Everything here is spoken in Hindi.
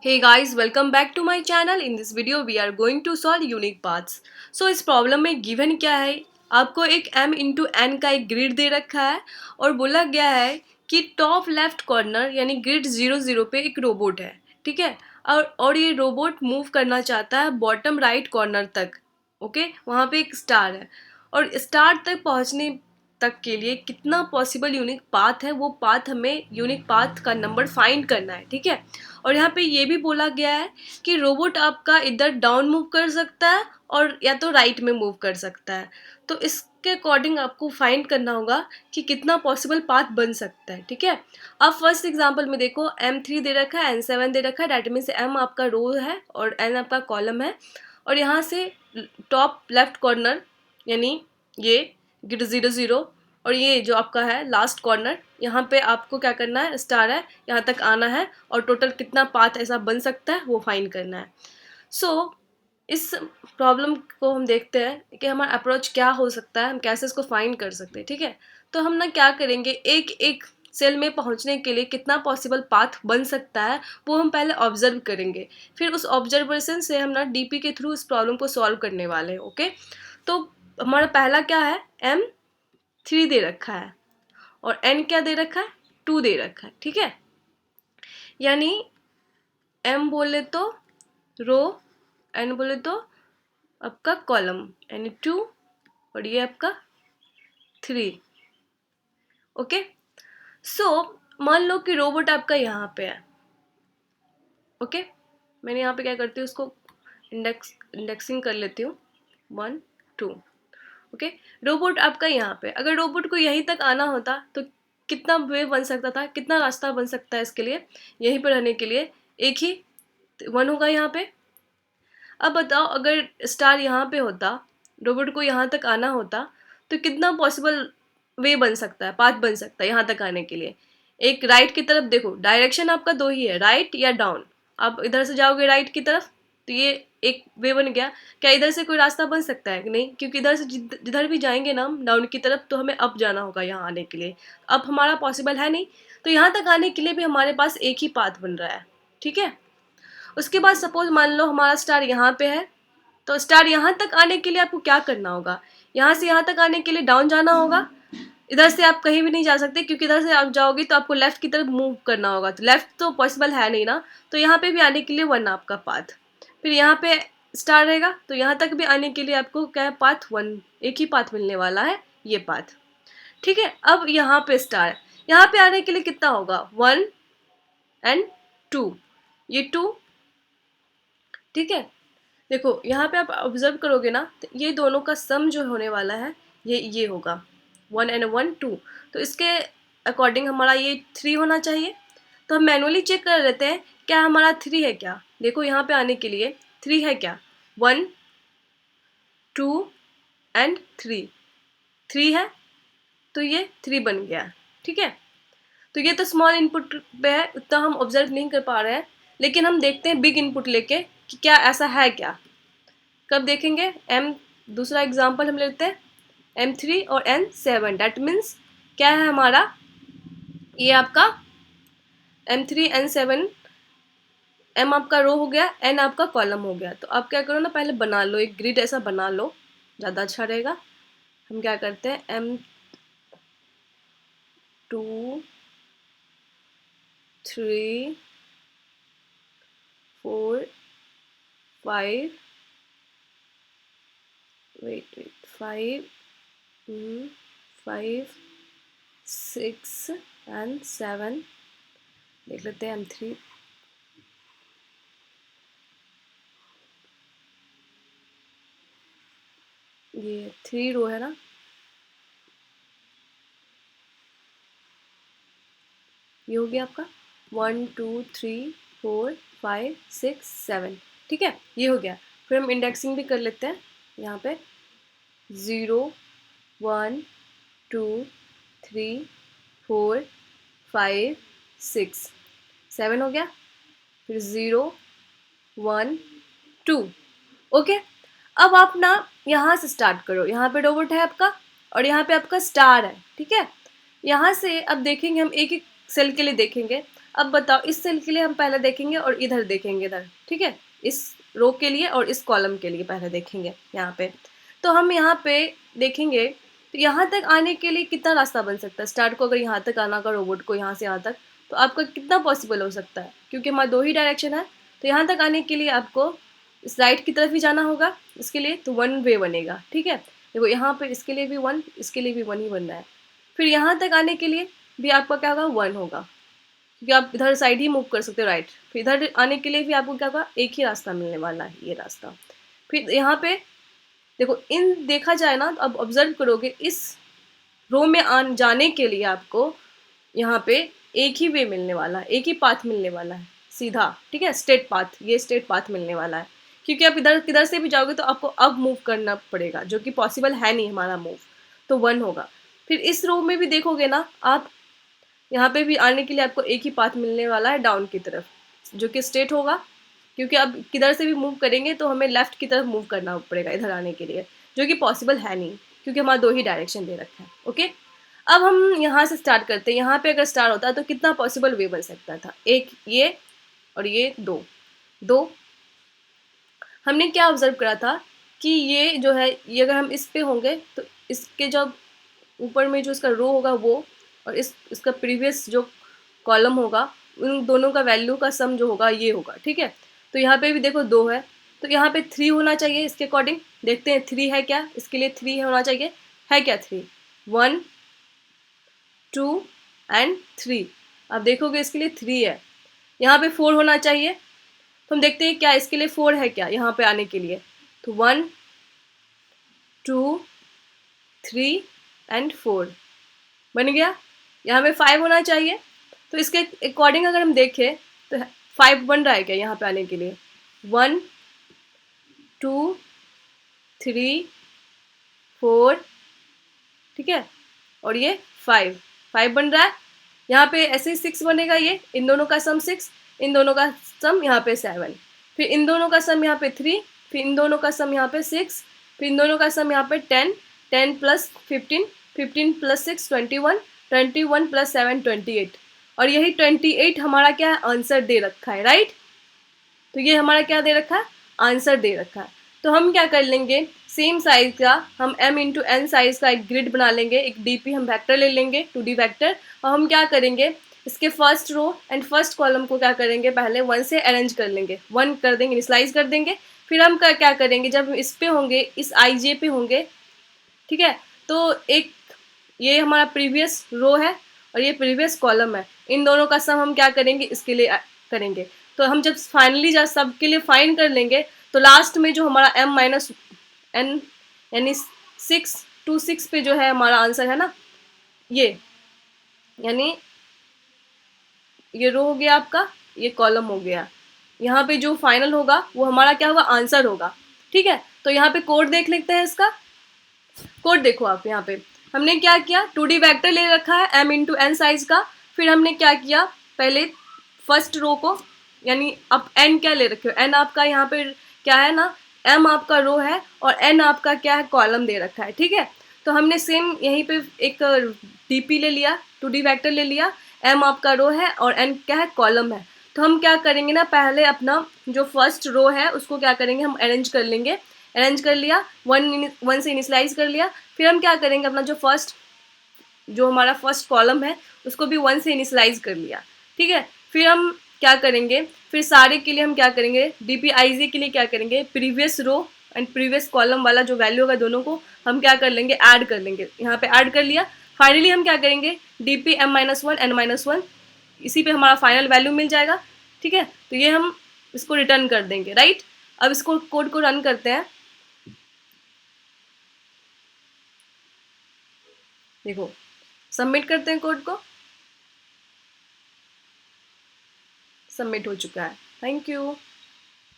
Hey guys, welcome back to my channel. In this video we are going to solve unique paths. So इस प्रॉब्लम में गिवन क्या है, आपको एक m इंटू एन का एक ग्रिड दे रखा है और बोला गया है कि टॉप लेफ्ट कॉर्नर यानी ग्रिड 0 0 पे एक रोबोट है, ठीक है। और ये रोबोट मूव करना चाहता है बॉटम राइट कॉर्नर तक, ओके। वहाँ पे एक स्टार है और स्टार तक पहुँचने तक के लिए कितना पॉसिबल यूनिक पाथ है, वो पाथ हमें यूनिक पाथ का नंबर फाइंड करना है, ठीक है। और यहाँ पे ये भी बोला गया है कि रोबोट आपका इधर डाउन मूव कर सकता है और या तो राइट में मूव कर सकता है। तो इसके अकॉर्डिंग आपको फाइंड करना होगा कि कितना पॉसिबल पाथ बन सकता है, ठीक है। अब फर्स्ट एग्जांपल में देखो, M3 दे रखा है, N7 दे रखा है, डैट मीन्स M आपका रो है और N आपका कॉलम है। और यहाँ से टॉप लेफ्ट कॉर्नर यानी ये ग्रिड 0 0 और ये जो आपका है लास्ट कॉर्नर, यहाँ पे आपको क्या करना है, स्टार है, यहाँ तक आना है और टोटल कितना पाथ ऐसा बन सकता है वो फाइंड करना है। सो इस प्रॉब्लम को हम देखते हैं कि हमारा अप्रोच क्या हो सकता है, हम कैसे इसको फाइंड कर सकते हैं, ठीक है। तो हम ना क्या करेंगे, एक एक सेल में पहुंचने के लिए कितना पॉसिबल पाथ बन सकता है वो हम पहले ऑब्जर्व करेंगे, फिर उस ऑब्जर्वेशन से हम ना डीपी के थ्रू इस प्रॉब्लम को सॉल्व करने वाले हैं, ओके। तो हमारा पहला क्या है, M3 दे रखा है और N क्या दे रखा है, 2 दे रखा है, ठीक है। यानी M बोले तो रो, N बोले तो आपका कॉलम, यानी 2 और ये आपका 3, ओके। सो मान लो कि रोबोट आपका यहाँ पे है, ओके। मैंने यहाँ पे क्या करती हूँ, उसको इंडेक्सिंग कर लेती हूँ, 1 2, ओके। रोबोट आपका यहाँ पे, अगर रोबोट को यहीं तक आना होता तो कितना वे बन सकता था, कितना रास्ता बन सकता है इसके लिए, यहीं पर रहने के लिए एक ही 1 होगा यहाँ पे। अब बताओ अगर स्टार यहाँ पे होता, रोबोट को यहाँ तक आना होता तो कितना पॉसिबल वे बन सकता है, पाथ बन सकता है यहाँ तक आने के लिए। एक राइट की तरफ देखो, डायरेक्शन आपका दो ही है, राइट या डाउन। आप इधर से जाओगे राइट की तरफ तो ये एक वे बन गया। क्या इधर से कोई रास्ता बन सकता है कि नहीं, क्योंकि इधर से जिधर भी जाएंगे ना हम डाउन की तरफ तो हमें अप जाना होगा यहाँ आने के लिए। अब हमारा पॉसिबल है नहीं, तो यहाँ तक आने के लिए भी हमारे पास एक ही पाथ बन रहा है, ठीक है। उसके बाद सपोज मान लो हमारा स्टार यहाँ पे है, तो स्टार यहाँ तक आने के लिए आपको क्या करना होगा, यहाँ से यहाँ तक आने के लिए डाउन जाना होगा। इधर से आप कहीं भी नहीं जा सकते, क्योंकि इधर से आप जाओगे तो आपको लेफ्ट की तरफ मूव करना होगा, तो लेफ्ट तो पॉसिबल है नहीं ना। तो यहाँ पे भी आने के लिए 1 आपका पाथ, फिर यहाँ पे स्टार रहेगा तो यहाँ तक भी आने के लिए आपको क्या है, पाथ 1, एक ही पाथ मिलने वाला है, ये पाथ, ठीक है। अब यहाँ पे स्टार, यहाँ पे आने के लिए कितना होगा, 1 एंड 2, ये 2, ठीक है। देखो यहाँ पे आप ऑब्जर्व करोगे ना, तो ये दोनों का सम जो होने वाला है ये होगा 1 एंड 1 2। तो इसके अकॉर्डिंग हमारा ये 3 होना चाहिए। तो हम मैनुअली चेक कर लेते हैं क्या हमारा 3 है क्या। देखो यहाँ पे आने के लिए 3 है क्या, 1 2 एंड 3, 3 है तो ये 3 बन गया, ठीक है। तो ये तो स्मॉल इनपुट पे है, उतना हम ऑब्जर्व नहीं कर पा रहे हैं, लेकिन हम देखते हैं बिग इनपुट लेके कि क्या ऐसा है क्या। कब देखेंगे, एम, दूसरा एग्जाम्पल हम लेते हैं M3 और N7, डैट मीन्स क्या है हमारा, ये आपका M3 N7, M आपका रो हो गया, N आपका कॉलम हो गया। तो आप क्या करो ना, पहले बना लो एक ग्रिड, ऐसा बना लो, ज़्यादा अच्छा रहेगा। हम क्या करते हैं, M2 3 4 5, वेट 5 5 6 एंड 7 देख लेते हैं। M3 ये 3 रो है ना, ये हो गया आपका 1 2 3 4 5 6 7, ठीक है, ये हो गया। फिर हम इंडेक्सिंग भी कर लेते हैं, यहाँ पे 0 1 2 3 4 5 6 7 हो गया, फिर 0 1 2, ओके। अब आप ना यहाँ से स्टार्ट करो, यहाँ पे रोबोट है आपका और यहाँ पे आपका स्टार है, ठीक है। यहाँ से अब देखेंगे हम एक एक सेल के लिए देखेंगे, अब बताओ इस सेल के लिए हम पहले देखेंगे और इधर देखेंगे इधर, ठीक है, इस रो के लिए और इस कॉलम के लिए पहले देखेंगे यहाँ पे। तो हम यहाँ पे देखेंगे तो यहाँ तक आने के लिए कितना रास्ता बन सकता है। स्टार्ट को अगर यहाँ तक आना का रोबोट को यहाँ से यहाँ तक, तो आपका कितना पॉसिबल हो सकता है, क्योंकि हमारा 2 ही डायरेक्शन है। तो यहाँ तक आने के लिए आपको इस राइट की तरफ ही जाना होगा इसके लिए, तो 1 वे बनेगा, ठीक है। देखो यहाँ पे इसके लिए भी 1, इसके लिए भी 1 ही बनना है। फिर यहाँ तक आने के लिए भी आपका क्या होगा, 1 होगा, क्योंकि आप इधर साइड ही मूव कर सकते हो राइट। फिर इधर आने के लिए भी आपको क्या होगा, एक ही रास्ता मिलने वाला है, ये रास्ता। फिर यहाँ पे देखो इन देखा जाए ना, तो अब ऑब्जर्व करोगे इस रो में जाने के लिए आपको यहाँ पे एक ही वे मिलने वाला है, एक ही पाथ मिलने वाला है सीधा, ठीक है, स्ट्रेट पाथ, ये स्ट्रेट पाथ मिलने वाला है। क्योंकि आप इधर किधर से भी जाओगे तो आपको अब मूव करना पड़ेगा, जो कि पॉसिबल है नहीं हमारा मूव, तो 1 होगा। फिर इस रो में भी देखोगे ना आप, यहाँ पे भी आने के लिए आपको एक ही पाथ मिलने वाला है डाउन की तरफ, जो कि स्ट्रेट होगा, क्योंकि अब किधर से भी मूव करेंगे तो हमें लेफ्ट की तरफ मूव करना पड़ेगा इधर आने के लिए, जो कि पॉसिबल है नहीं, क्योंकि हमारा 2 ही डायरेक्शन दे रखा है। ओके, अब हम यहाँ से स्टार्ट करते हैं। यहाँ पे अगर स्टार होता तो कितना पॉसिबल वे बन सकता था, एक ये और ये 2 2। हमने क्या ऑब्जर्व करा था कि ये जो है, ये अगर हम इस पे होंगे तो इसके जब ऊपर में जो इसका रो होगा वो, और इसका प्रीवियस जो कॉलम होगा, उन दोनों का वैल्यू का सम जो होगा ये होगा, ठीक है। तो यहाँ पे भी देखो 2 है, तो यहाँ पे 3 होना चाहिए इसके अकॉर्डिंग। देखते हैं 3 है क्या, इसके लिए 3 होना चाहिए, है क्या 3, 1 2 एंड 3। आप देखोगे इसके लिए 3 है। यहाँ पे 4 होना चाहिए, तो हम देखते हैं क्या इसके लिए 4 है क्या यहाँ पे आने के लिए, तो 1 2 3 एंड 4 बन गया। यहाँ पे 5 होना चाहिए, तो इसके अकॉर्डिंग अगर हम देखें तो 5 बन रहा है क्या यहाँ पे आने के लिए, 1 2 3 4, ठीक है, और ये 5 बन रहा है। यहाँ पे ऐसे ही 6 बनेगा, ये इन दोनों का सम 6, इन दोनों का सम यहाँ पे 7, फिर इन दोनों का सम यहाँ पे 3, फिर इन दोनों का सम यहाँ पे 6, फिर इन दोनों का सम यहाँ पे 10, 10 प्लस 15, 15 प्लस 6 21, 21 प्लस 7 28, और यही 28 हमारा क्या है, आंसर दे रखा है, राइट। तो ये हमारा क्या दे रखा है, आंसर दे रखा है। तो हम क्या कर लेंगे, सेम साइज का हम m इंटू एन साइज का एक ग्रिड बना लेंगे, एक डीपी हम वेक्टर ले लेंगे 2D वेक्टर, और हम क्या करेंगे इसके first row and first column को क्या करेंगे, पहले 1 से अरेंज कर लेंगे, 1 कर देंगे, इनिशियलाइज कर देंगे। फिर हम क्या करेंगे, जब इस पे होंगे, इस i पे होंगे, ठीक है, तो एक ये हमारा प्रीवियस रो है और ये प्रीवियस कॉलम है, इन दोनों का सम हम क्या करेंगे इसके लिए करेंगे। तो हम जब फाइनली जब सबके लिए फाइन कर लेंगे, तो लास्ट में जो हमारा m माइनस एन यानी 6 2 6 पे जो है हमारा आंसर है ना, ये यानी ये रो हो गया आपका, ये कॉलम हो गया, यहाँ पे जो फाइनल होगा वो हमारा क्या होगा, आंसर होगा, ठीक है। तो यहाँ पे कोड देख लेते हैं, इसका कोड देखो आप, यहाँ पे हमने क्या किया, 2D वेक्टर ले रखा है m इंटू एन साइज का। फिर हमने क्या किया, पहले फर्स्ट रो को, यानी आप n क्या ले रखे हो, n आपका यहाँ पे क्या है ना, m आपका रो है और n आपका क्या है, कॉलम दे रखा है, ठीक है। तो हमने सेम यहीं पे एक डीपी ले लिया, 2D वेक्टर ले लिया, m आपका रो है और n क्या है, कॉलम है। तो हम क्या करेंगे ना, पहले अपना जो फर्स्ट रो है उसको क्या करेंगे, हम अरेंज कर लेंगे, अरेंज कर लिया, 1 से इनिशियलाइज कर लिया। फिर हम क्या करेंगे, अपना जो हमारा फर्स्ट कॉलम है उसको भी 1 से इनिशियलाइज कर लिया, ठीक है। फिर हम क्या करेंगे, फिर सारे के लिए हम क्या करेंगे, DPIJ के लिए क्या करेंगे, previous row and previous column वाला जो वैल्यू होगा दोनों को हम क्या कर लेंगे, ऐड कर लेंगे, यहाँ पे ऐड कर लिया। फाइनली हम क्या करेंगे, DP m-1 n-1, इसी पे हमारा फाइनल वैल्यू मिल जाएगा, ठीक है। तो ये हम इसको रिटर्न कर देंगे, राइट। अब इसको कोड को रन करते हैं, देखो सबमिट करते हैं कोड को, सबमिट हो चुका है, थैंक यू।